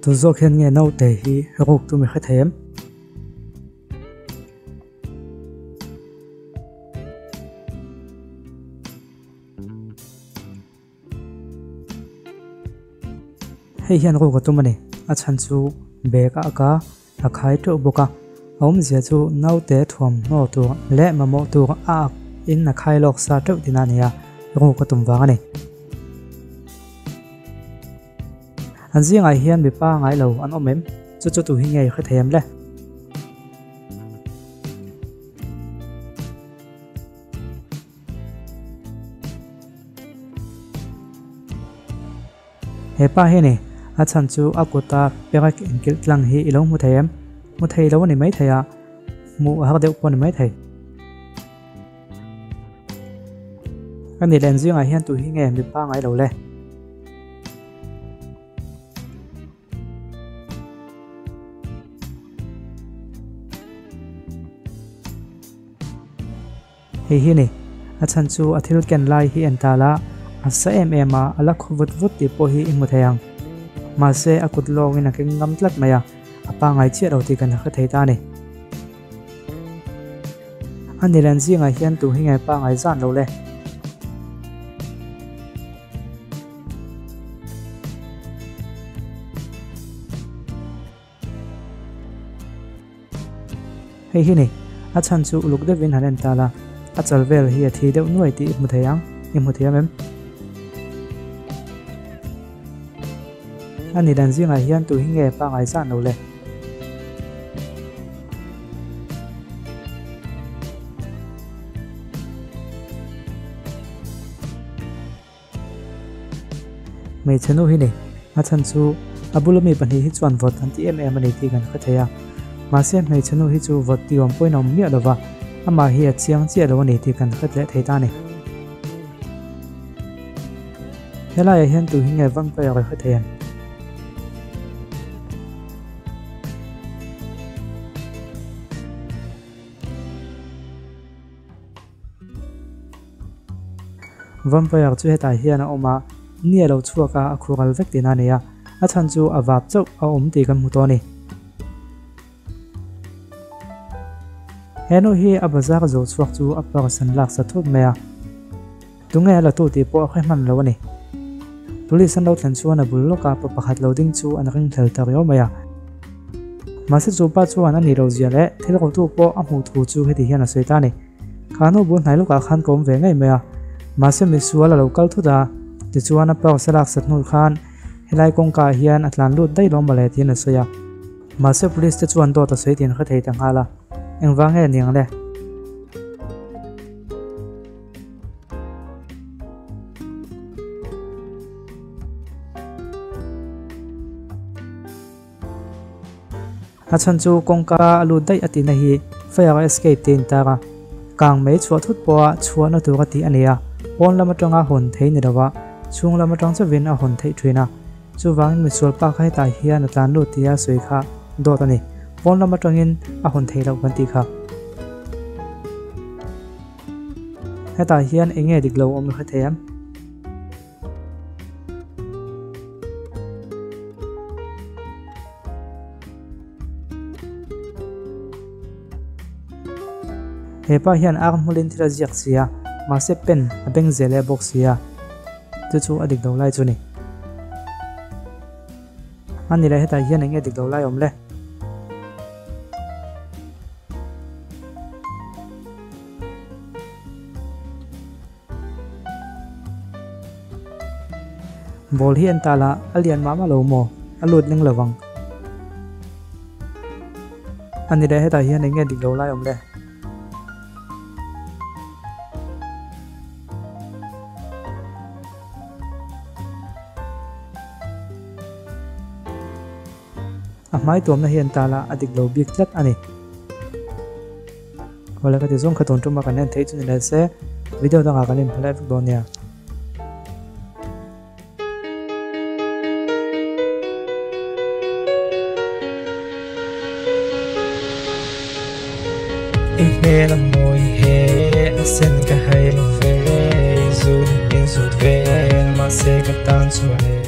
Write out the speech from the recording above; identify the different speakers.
Speaker 1: tu zo khen nge naute hi ruk tu mi kha them hei hian ruk tu mani a chan chu bek a ka a khai tu boka om zia chu naute thuam no tu le ma mo tu a in na khai lok sa tu dinania ruk ka tum wang ani an riêng ai hian bị pa ngai lo an om em chu tu hi nge kha them le he pa he ne a chan chu akuta perak inkil tlang hi ilong mu them mu thei lo ni mai thaya mu har deuh pon mai thei ani len riêng ai hian tu hi nge bị pa ngai lo le hei hi ni a chan chu a thil ken lai hi entala a sa em a ala khuvut vut ti po hi imu thayang ma se akut long in a king ngam tlat maya apa ngai che ro ti kan kha thei ta ni ani len zinga hian tu hi ngai pa ngai zan lo le hei hi ni a chan chu luk de vin han entala a chal vel hi a thi deuh nuai ti imu thayang imu thiam em ani dan zinga hian tu hi nge pa ngai zan lo le mei chanu hi ni a chan chu abulami pani hi chuan vot an ti em ani ti kan kha thaya ma se mei chanu hi chu vot ti om poinom mi alowa ama hi a chiang che lo ni ti kan khat le thei ta ni helai hian tu hi nge wang pa ya kha thaya vampire chu hetai hian a oma nia lo chuaka a khural vek tin ania a chan chu awap chau a om ti kan mu to ni heno hi a bazar zo chuak chu a par san lak sa thup mea tunge la tu ti po kha man lo ni police an lo thlan chuan a bul loka pa pakhat loading chu an ring thel tar yo maya ma se chu pa chuan ani ro zia le thil ko tu po a mu thu chu heti hian a soita ni khano bu hnai loka khan kom ve ngai maya ma se mi suala local thu da ti chuan a paw salak sat nu khan helai kong ka hian atlan lut dai lom male tin a soya ma se police te chuan do ta sei tin kha thei tang hala engwang he niang le a chan chu kong ka lut dai ati na hi fire escape tin ta ka kang mei chua thut po chua na tu ka ti ania on lama tanga hon thei ni dawa chung lama tang cha vin a hon thei thina chu wang mi sul pa khai ta hian atlan lu tia soi kha do ta ni on lama tangin a hon thei lo ban ti kha heta hian enge dik lo om kha them hepa hian ar mulin thira ziak sia ma se pen a beng zele box sia chu adik do lai chu ni ani la heta hian enge dik do lai om le bol hian tala alian mama lo mo alut ling lawang ani la heta hian enge dik do lai om le mai tuam na hian tala adik lo bik tlat ani wala ka ti zong khaton tuma kan thei chu ni se video danga kan phale do nia he la moi he sen ka hai lo ve zun in zut ve ma se ka tan chu